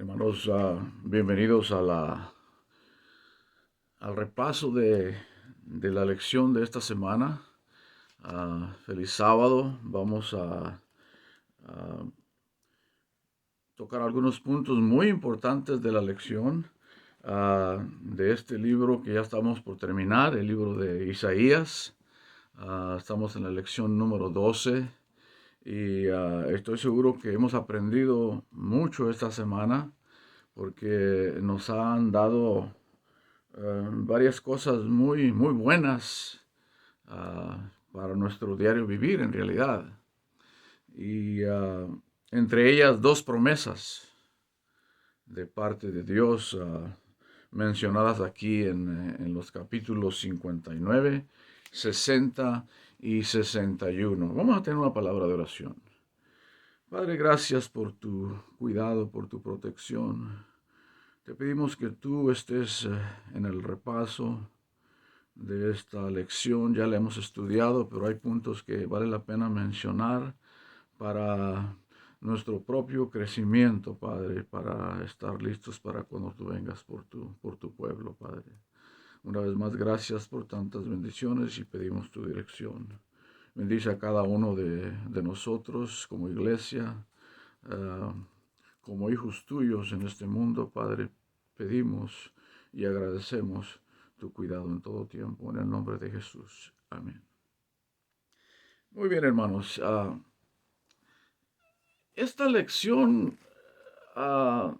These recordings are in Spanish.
Hermanos, bienvenidos al repaso de la lección de esta semana. Feliz sábado. Vamos a tocar algunos puntos muy importantes de la lección de este libro que ya estamos por terminar, el libro de Isaías. Estamos en la lección número 12 y estoy seguro que hemos aprendido mucho esta semana porque nos han dado varias cosas muy buenas para nuestro diario vivir en realidad. Y entre ellas dos promesas de parte de Dios mencionadas aquí en los capítulos 59, 60 y 61. Vamos a tener una palabra de oración. Padre, gracias por tu cuidado, por tu protección. Te pedimos que tú estés en el repaso de esta lección. Ya la hemos estudiado, pero hay puntos que vale la pena mencionar para nuestro propio crecimiento, Padre, para estar listos para cuando tú vengas por tu pueblo, Padre. Una vez más, gracias por tantas bendiciones y pedimos tu dirección. Bendice a cada uno de nosotros como iglesia, uh, como hijos tuyos en este mundo, Padre. Pedimos y agradecemos tu cuidado en todo tiempo, en el nombre de Jesús. Amén. Muy bien, hermanos. Esta lección, uh,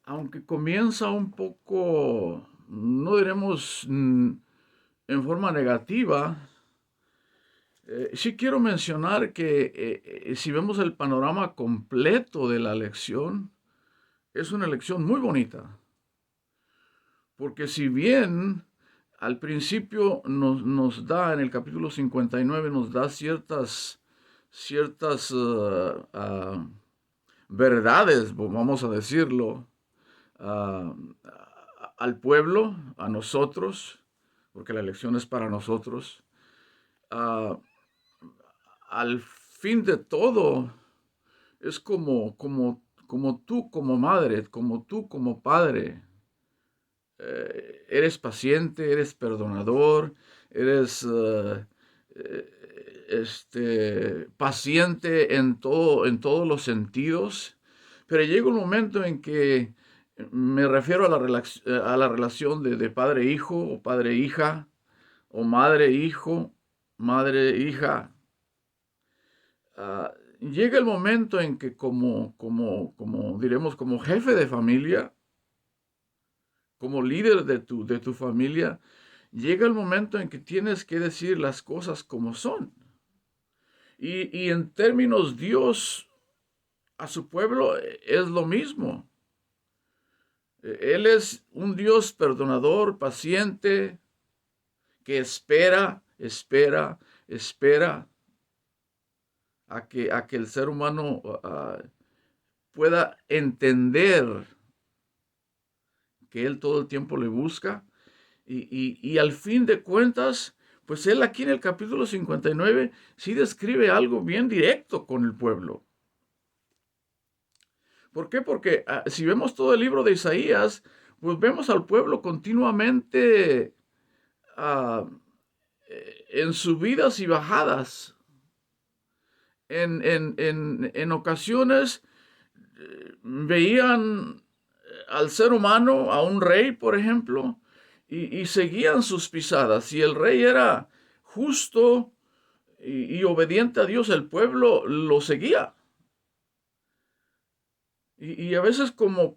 aunque comienza un poco, no diremos en forma negativa, sí quiero mencionar que si vemos el panorama completo de la lección, es una lección muy bonita. Porque si bien al principio nos da, en el capítulo 59, nos da ciertas verdades, vamos a decirlo, uh, al pueblo, a nosotros, porque la elección es para nosotros. Uh, Al fin de todo, es como tú como madre, como tú como padre, eres paciente, eres perdonador, eres paciente en todos los sentidos, pero llega un momento en que me refiero a la relación de padre-hijo o padre-hija o madre-hijo, madre-hija. Llega el momento en que como diremos, como jefe de familia, como líder de tu familia, llega el momento en que tienes que decir las cosas como son. Y en términos Dios a su pueblo es lo mismo. Él es un Dios perdonador, paciente, que espera a que el ser humano pueda entender que Él todo el tiempo le busca. Y al fin de cuentas, pues Él aquí en el capítulo 59 sí describe algo bien directo con el pueblo. ¿Por qué? Porque si vemos todo el libro de Isaías, pues vemos al pueblo continuamente en subidas y bajadas. En ocasiones veían al ser humano, a un rey, por ejemplo, y seguían sus pisadas. Si el rey era justo y obediente a Dios, el pueblo lo seguía. Y a veces como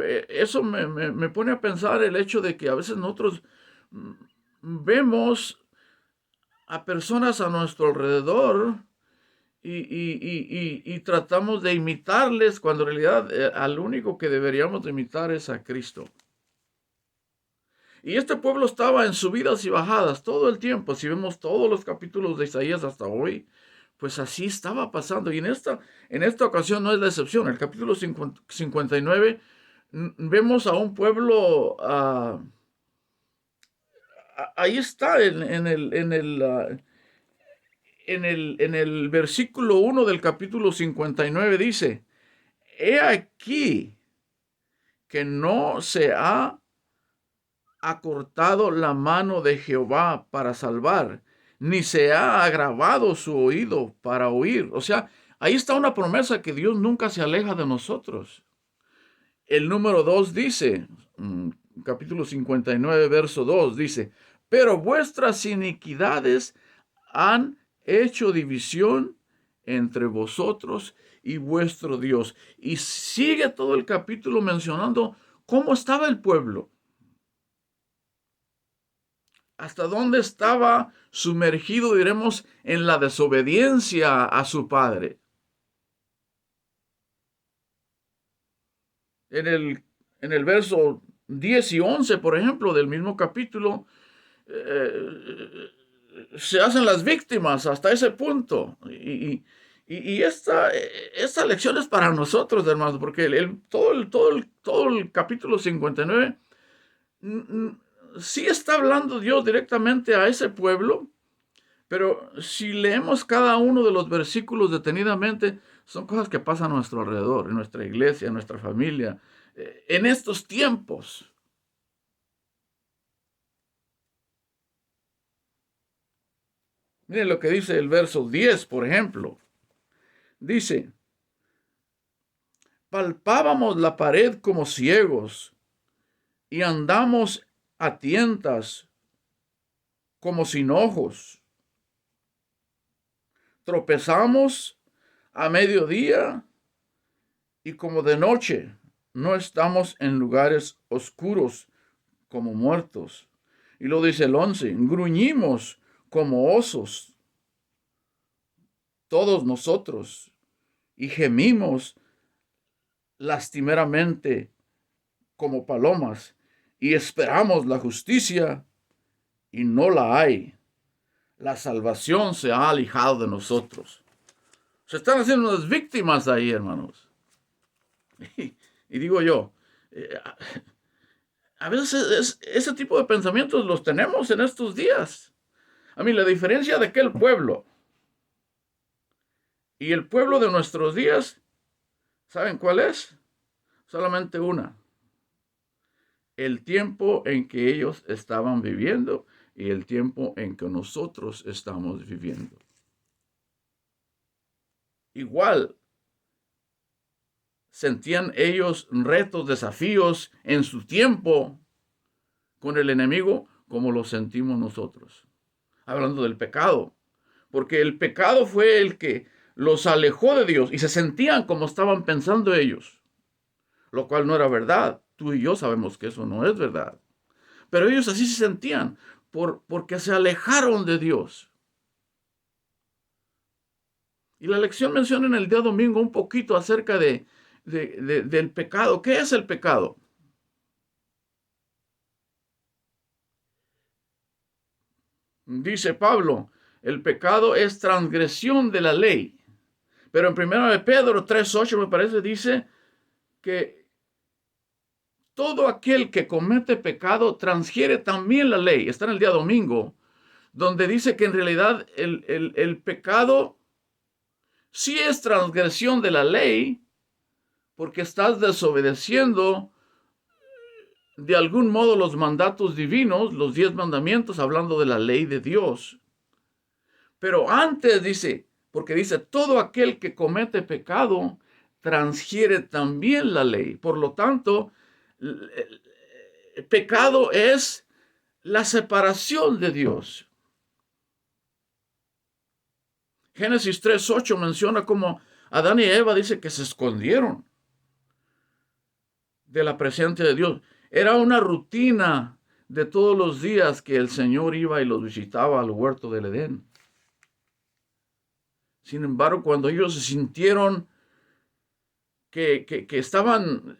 eso me pone a pensar el hecho de que a veces nosotros vemos a personas a nuestro alrededor y tratamos de imitarles cuando en realidad al único que deberíamos de imitar es a Cristo. Y este pueblo estaba en subidas y bajadas todo el tiempo. Si vemos todos los capítulos de Isaías hasta hoy, pues así estaba pasando. Y en esta ocasión no es la excepción. En el capítulo 59 vemos a un pueblo, ahí está en el versículo 1 del capítulo 59 dice, he aquí que no se ha acortado la mano de Jehová para salvar, ni se ha agravado su oído para oír. O sea, ahí está una promesa que Dios nunca se aleja de nosotros. El número 2 dice, capítulo 59, verso 2, dice, pero vuestras iniquidades han hecho división entre vosotros y vuestro Dios. Y sigue todo el capítulo mencionando cómo estaba el pueblo, hasta dónde estaba sumergido, diremos, en la desobediencia a su padre. En el verso 10 y 11, por ejemplo, del mismo capítulo, se hacen las víctimas hasta ese punto. Y esta lección es para nosotros, hermanos, porque todo el capítulo 59 sí está hablando Dios directamente a ese pueblo, pero si leemos cada uno de los versículos detenidamente, son cosas que pasan a nuestro alrededor, en nuestra iglesia, en nuestra familia, en estos tiempos. Miren lo que dice el verso 10, por ejemplo. Dice, palpábamos la pared como ciegos y andamos a tientas como sin ojos. Tropezamos a mediodía y como de noche. No estamos en lugares oscuros como muertos. Y lo dice el 11, gruñimos como osos, todos nosotros, y gemimos lastimeramente como palomas, y esperamos la justicia, y no la hay. La salvación se ha alejado de nosotros. Se están haciendo unas víctimas ahí, hermanos. Y digo yo, a veces ese tipo de pensamientos los tenemos en estos días. A mí, la diferencia de aquel pueblo y el pueblo de nuestros días, ¿saben cuál es? Solamente una. El tiempo en que ellos estaban viviendo y el tiempo en que nosotros estamos viviendo. Igual, sentían ellos retos, desafíos en su tiempo con el enemigo como lo sentimos nosotros. Hablando del pecado. Porque el pecado fue el que los alejó de Dios y se sentían como estaban pensando ellos. Lo cual no era verdad. Tú y yo sabemos que eso no es verdad. Pero ellos así se sentían porque se alejaron de Dios. Y la lección menciona en el día domingo un poquito acerca del pecado. ¿Qué es el pecado? Dice Pablo, el pecado es transgresión de la ley. Pero en 1 de Pedro 3:8 me parece dice que todo aquel que comete pecado transgiere también la ley. Está en el día domingo, donde dice que en realidad el pecado sí es transgresión de la ley, porque estás desobedeciendo de algún modo los mandatos divinos, los 10 mandamientos, hablando de la ley de Dios. Pero antes dice, porque dice, todo aquel que comete pecado transgiere también la ley. Por lo tanto, el pecado es la separación de Dios. Génesis 3:8 menciona cómo Adán y Eva dice que se escondieron de la presencia de Dios. Era una rutina de todos los días que el Señor iba y los visitaba al huerto del Edén. Sin embargo, cuando ellos se sintieron que estaban,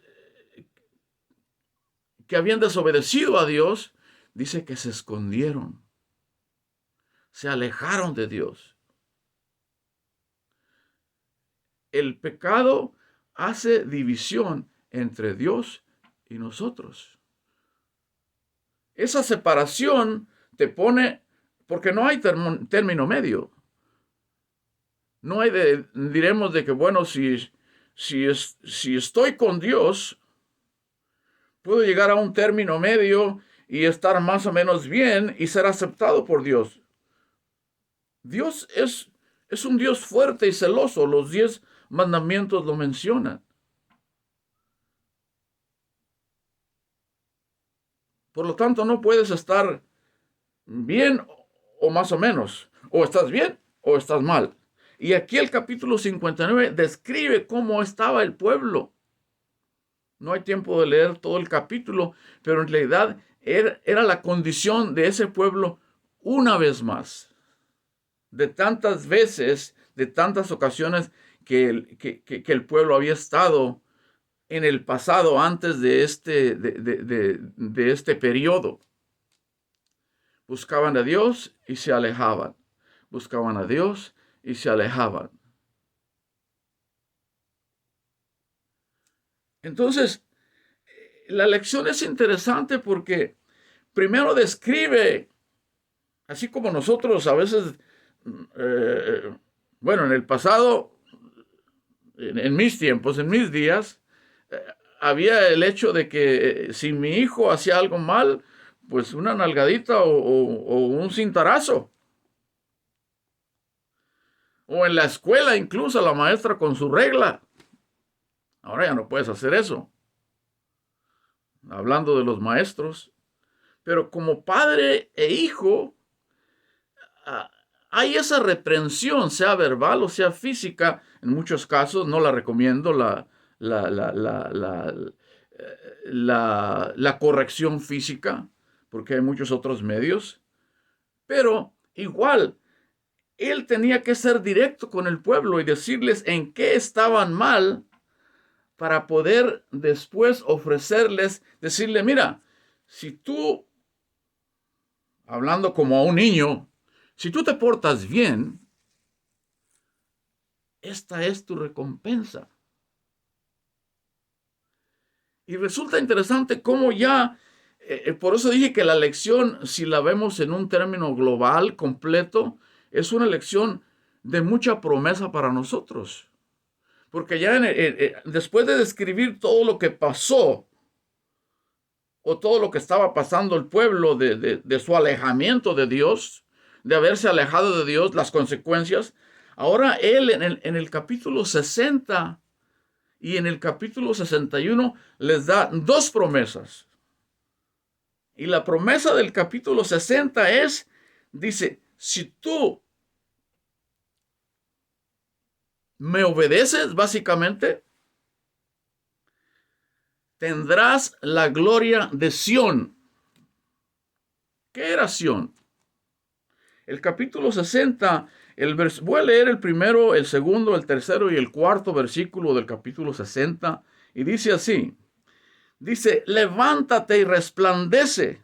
que habían desobedecido a Dios, dice que se escondieron, se alejaron de Dios. El pecado hace división entre Dios y nosotros. Esa separación te pone, porque no hay término medio. No hay diremos de que, bueno, si si estoy con Dios, puedo llegar a un término medio y estar más o menos bien y ser aceptado por Dios. Dios es un Dios fuerte y celoso. Los 10 mandamientos lo mencionan. Por lo tanto, no puedes estar bien o más o menos. O estás bien o estás mal. Y aquí el capítulo 59 describe cómo estaba el pueblo. No hay tiempo de leer todo el capítulo, pero en realidad era la condición de ese pueblo una vez más. De tantas veces, de tantas ocasiones que el pueblo había estado en el pasado antes de este periodo. Buscaban a Dios y se alejaban. Buscaban a Dios y se alejaban. Entonces, la lección es interesante porque primero describe, así como nosotros a veces, bueno, en el pasado, en mis tiempos, en mis días, eh, había el hecho de que si mi hijo hacía algo mal, pues una nalgadita o un cintarazo. O en la escuela incluso la maestra con su regla. Ahora ya no puedes hacer eso. Hablando de los maestros. Pero como padre e hijo, ah, hay esa reprensión, sea verbal o sea física. En muchos casos no la recomiendo, la, la, la, la, la corrección física, porque hay muchos otros medios. Pero igual, él tenía que ser directo con el pueblo y decirles en qué estaban mal para poder después ofrecerles, decirle, mira, si tú, hablando como a un niño, si tú te portas bien, esta es tu recompensa. Y resulta interesante cómo ya, por eso dije que la lección, si la vemos en un término global, completo, es una lección de mucha promesa para nosotros. Porque ya después de describir todo lo que pasó, o todo lo que estaba pasando el pueblo de su alejamiento de Dios, de haberse alejado de Dios, las consecuencias, ahora él en el capítulo 60 y en el capítulo 61 les da dos promesas. Y la promesa del capítulo 60 es, dice, si tú me obedeces, básicamente, tendrás la gloria de Sión. ¿Qué era Sión? El capítulo 60, voy a leer el primero, el segundo, el tercero y el cuarto versículo del capítulo 60, y dice así, dice, levántate y resplandece,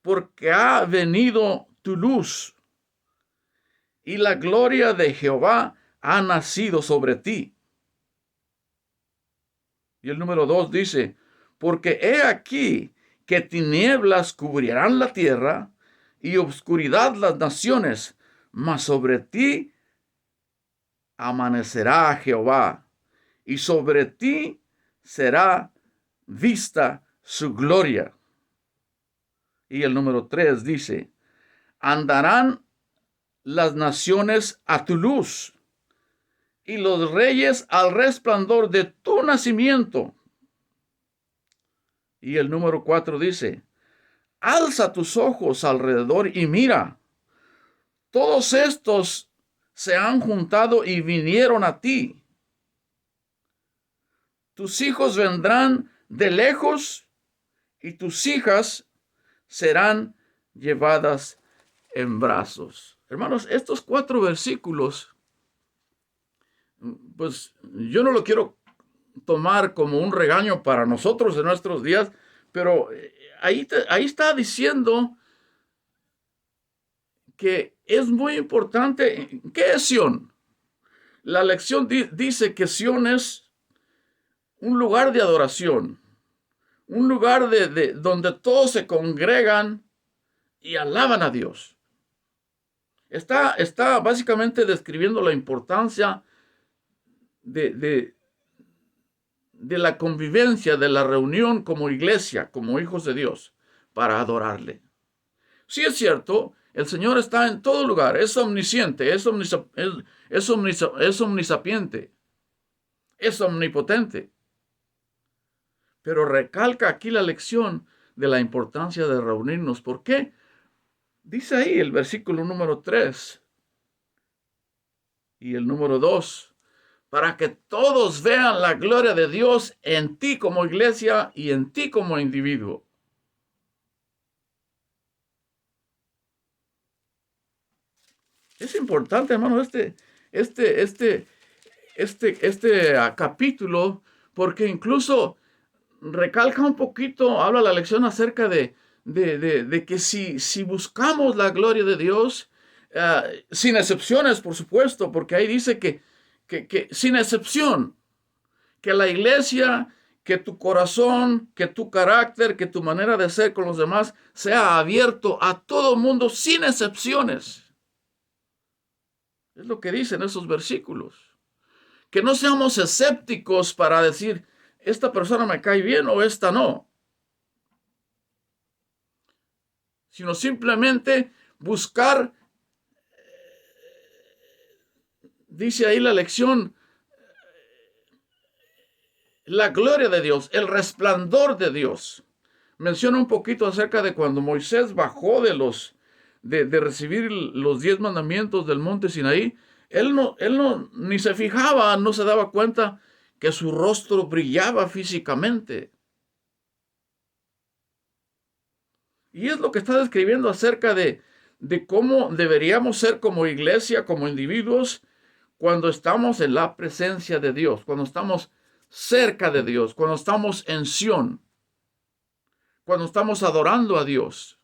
porque ha venido tu luz, y la gloria de Jehová ha nacido sobre ti. Y el número 2 dice, porque he aquí que tinieblas cubrirán la tierra y obscuridad las naciones, mas sobre ti amanecerá Jehová, y sobre ti será vista su gloria. Y el número 3 dice, andarán las naciones a tu luz, y los reyes al resplandor de tu nacimiento. Y el número 4 dice, alza tus ojos alrededor y mira, todos estos se han juntado y vinieron a ti. Tus hijos vendrán de lejos y tus hijas serán llevadas en brazos. Hermanos, estos 4 versículos, pues yo no lo quiero tomar como un regaño para nosotros en nuestros días, pero ahí está diciendo que es muy importante. ¿Qué es Sión? La lección dice que Sión es un lugar de adoración, un lugar donde todos se congregan y alaban a Dios. Está básicamente describiendo la importancia de de la convivencia, de la reunión como iglesia, como hijos de Dios, para adorarle. Sí es cierto, el Señor está en todo lugar, es omnisciente, es omnisapiente, es omnipotente. Pero recalca aquí la lección de la importancia de reunirnos. ¿Por qué? Dice ahí el versículo número 3 y el número 2, para que todos vean la gloria de Dios en ti como iglesia y en ti como individuo. Es importante, hermano, este capítulo, porque incluso recalca un poquito, habla la lección acerca de que si buscamos la gloria de Dios, sin excepciones, por supuesto, porque ahí dice que sin excepción, que la iglesia, que tu corazón, que tu carácter, que tu manera de ser con los demás sea abierto a todo mundo sin excepciones. Es lo que dicen esos versículos. Que no seamos escépticos para decir, esta persona me cae bien o esta no. Sino simplemente buscar, dice ahí la lección, la gloria de Dios, el resplandor de Dios. Menciona un poquito acerca de cuando Moisés bajó de recibir los 10 mandamientos del monte Sinaí. Él no ni se fijaba, no se daba cuenta que su rostro brillaba físicamente. Y es lo que está describiendo acerca de cómo deberíamos ser como iglesia, como individuos, cuando estamos en la presencia de Dios, cuando estamos cerca de Dios, cuando estamos en Sión, cuando estamos adorando a Dios.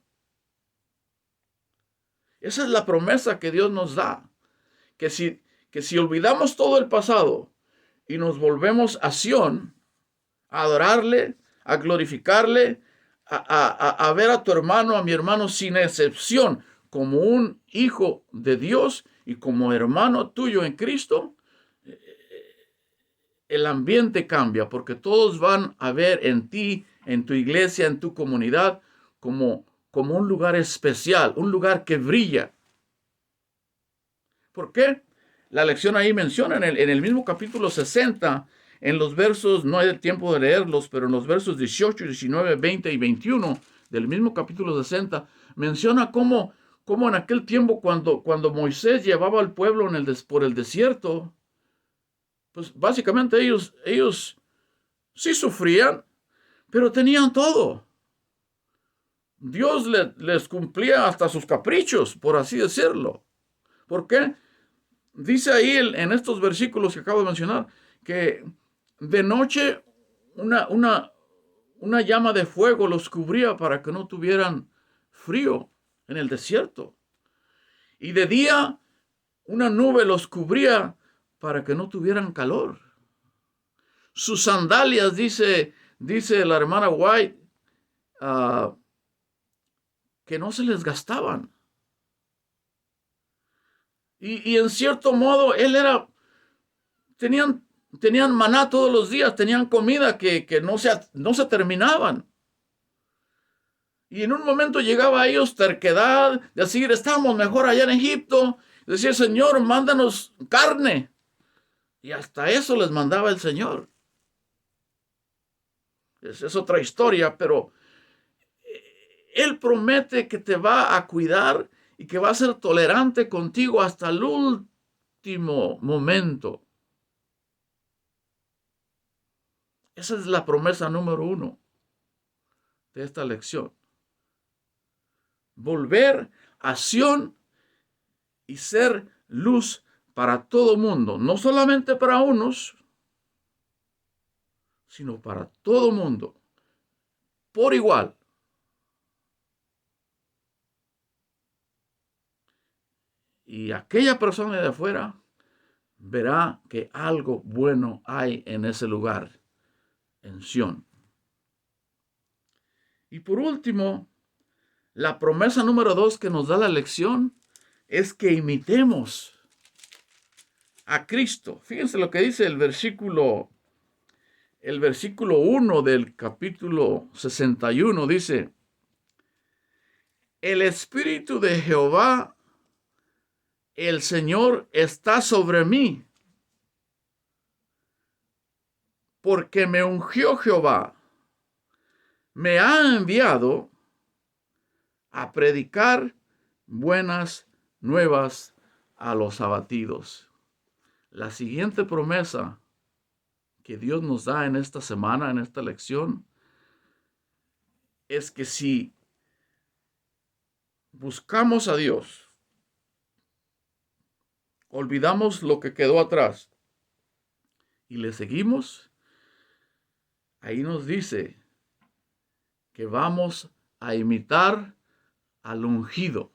Esa es la promesa que Dios nos da, que si olvidamos todo el pasado y nos volvemos a Sión, a adorarle, a glorificarle, a ver a tu hermano, a mi hermano sin excepción, como un hijo de Dios y como hermano tuyo en Cristo, el ambiente cambia porque todos van a ver en ti, en tu iglesia, en tu comunidad, como un lugar especial, un lugar que brilla. ¿Por qué? La lección ahí menciona en el mismo capítulo 60, en los versos, no hay el tiempo de leerlos, pero en los versos 18, 19, 20 y 21 del mismo capítulo 60, menciona cómo en aquel tiempo cuando Moisés llevaba al pueblo por el desierto, pues básicamente ellos sí sufrían, pero tenían todo. Dios les cumplía hasta sus caprichos, por así decirlo. ¿Por qué? Dice ahí en estos versículos que acabo de mencionar que de noche una llama de fuego los cubría para que no tuvieran frío en el desierto. Y de día una nube los cubría para que no tuvieran calor. Sus sandalias, dice la hermana White, que no se les gastaban. Y en cierto modo, tenían maná todos los días, tenían comida que no se terminaban. Y en un momento llegaba a ellos terquedad, de decir, estamos mejor allá en Egipto. Decía, Señor, mándanos carne. Y hasta eso les mandaba el Señor. Es otra historia, pero Él promete que te va a cuidar y que va a ser tolerante contigo hasta el último momento. Esa es la promesa número 1 de esta lección. Volver a Sión y ser luz para todo mundo, no solamente para unos, sino para todo mundo, por igual. Y aquella persona de afuera verá que algo bueno hay en ese lugar, en Sión. Y por último, la promesa número 2 que nos da la lección es que imitemos a Cristo. Fíjense lo que dice el versículo el versículo 1 del capítulo 61 dice: el Espíritu de Jehová, el Señor, está sobre mí, porque me ungió Jehová, me ha enviado a predicar buenas nuevas a los abatidos. La siguiente promesa que Dios nos da en esta semana, en esta lección, es que si buscamos a Dios, olvidamos lo que quedó atrás y le seguimos, ahí nos dice que vamos a imitar al ungido.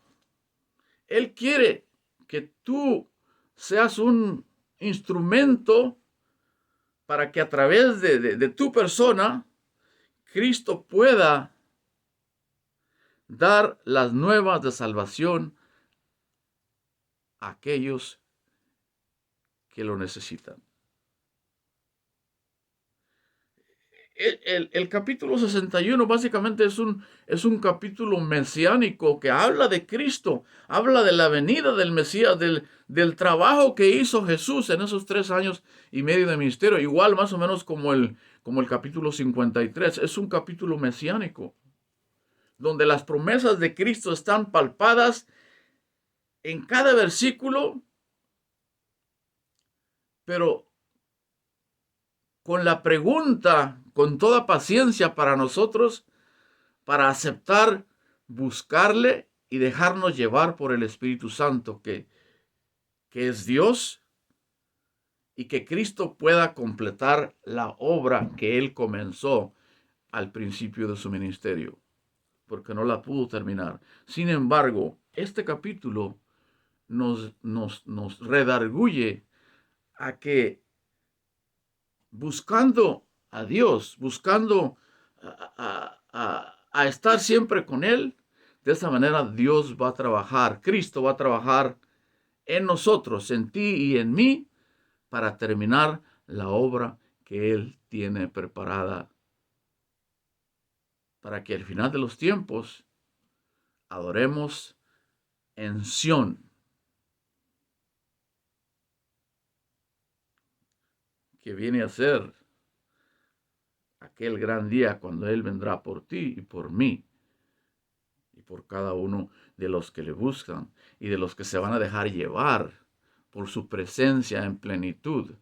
Él quiere que tú seas un instrumento para que a través de tu persona, Cristo pueda dar las nuevas de salvación a aquellos que lo necesitan. El capítulo 61 básicamente es un capítulo mesiánico que habla de Cristo, habla de la venida del Mesías, del trabajo que hizo Jesús en esos 3 años y medio de ministerio, igual más o menos como el capítulo 53. Es un capítulo mesiánico, donde las promesas de Cristo están palpadas en cada versículo, pero con la pregunta, con toda paciencia para nosotros, para aceptar, buscarle y dejarnos llevar por el Espíritu Santo, que es Dios, y que Cristo pueda completar la obra que Él comenzó al principio de su ministerio, porque no la pudo terminar. Sin embargo, este capítulo nos redarguye a que buscando a Dios, buscando a estar siempre con Él, de esa manera Dios va a trabajar, Cristo va a trabajar en nosotros, en ti y en mí, para terminar la obra que Él tiene preparada, para que al final de los tiempos adoremos en Sión, que viene a ser aquel gran día cuando Él vendrá por ti y por mí y por cada uno de los que le buscan y de los que se van a dejar llevar por su presencia en plenitud.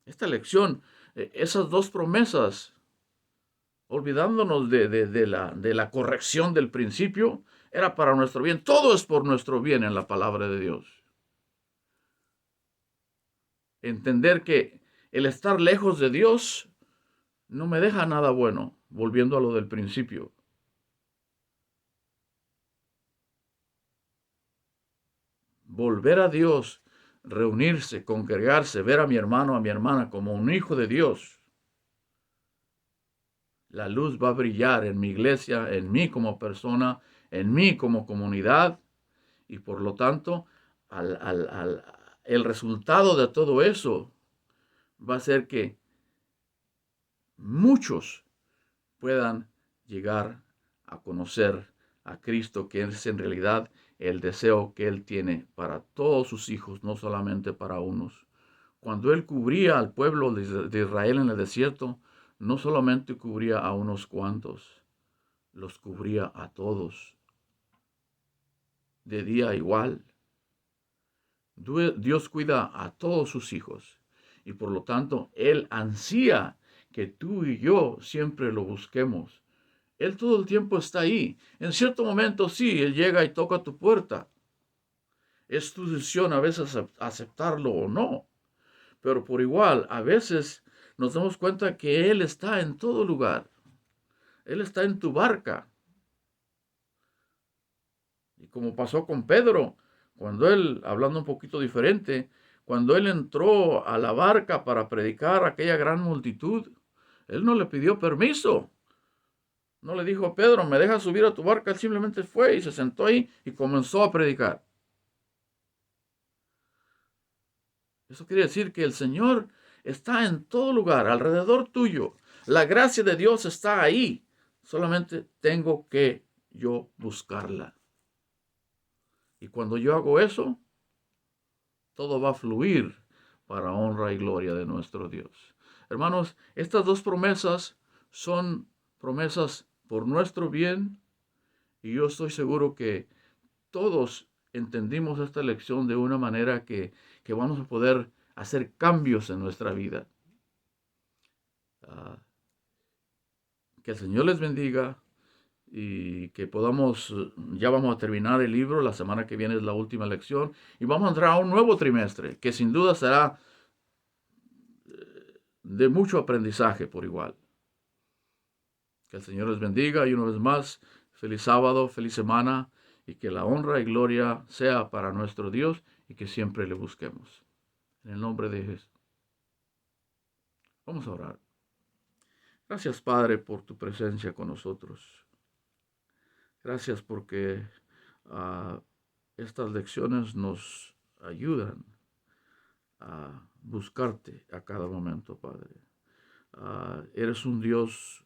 Esta lección, esas dos promesas, olvidándonos de la corrección del principio, era para nuestro bien. Todo es por nuestro bien en la palabra de Dios. Entender que el estar lejos de Dios no me deja nada bueno, volviendo a lo del principio. Volver a Dios, reunirse, congregarse, ver a mi hermano, a mi hermana como un hijo de Dios. La luz va a brillar en mi iglesia, en mí como persona, en mí como comunidad, y por lo tanto, el resultado de todo eso va a ser que muchos puedan llegar a conocer a Cristo, que es en realidad el deseo que Él tiene para todos sus hijos, no solamente para unos. Cuando Él cubría al pueblo de Israel en el desierto, no solamente cubría a unos cuantos, los cubría a todos. De día igual. Dios cuida a todos sus hijos y por lo tanto Él ansía que tú y yo siempre lo busquemos. Él todo el tiempo está ahí. En cierto momento sí, Él llega y toca tu puerta. Es tu decisión a veces aceptarlo o no. Pero por igual, a veces nos damos cuenta que Él está en todo lugar. Él está en tu barca. Y como pasó con Pedro, cuando él, hablando un poquito diferente, cuando él entró a la barca para predicar a aquella gran multitud, él no le pidió permiso. No le dijo a Pedro, ¿me dejas subir a tu barca? Él simplemente fue y se sentó ahí y comenzó a predicar. Eso quiere decir que el Señor está en todo lugar, alrededor tuyo. La gracia de Dios está ahí. Solamente tengo que yo buscarla. Y cuando yo hago eso, todo va a fluir para honra y gloria de nuestro Dios. Hermanos, estas dos promesas son promesas por nuestro bien, y yo estoy seguro que todos entendimos esta lección de una manera que vamos a poder hacer cambios en nuestra vida. Ah, que el Señor les bendiga y que podamos, ya vamos a terminar el libro, la semana que viene es la última lección y vamos a entrar a un nuevo trimestre que sin duda será de mucho aprendizaje por igual. Que el Señor les bendiga y una vez más, feliz sábado, feliz semana y que la honra y gloria sea para nuestro Dios y que siempre le busquemos. En el nombre de Jesús. Vamos a orar. Gracias, Padre, por tu presencia con nosotros. Gracias porque estas lecciones nos ayudan a buscarte a cada momento, Padre. Eres un Dios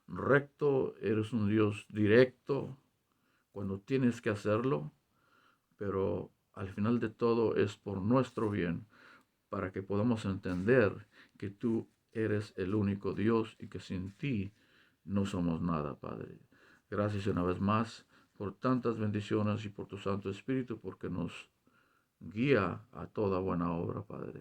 recto, eres un Dios directo cuando tienes que hacerlo, pero al final de todo es por nuestro bien, para que podamos entender que tú eres el único Dios y que sin ti no somos nada, Padre. Gracias una vez más por tantas bendiciones y por tu Santo Espíritu, porque nos guía a toda buena obra, Padre.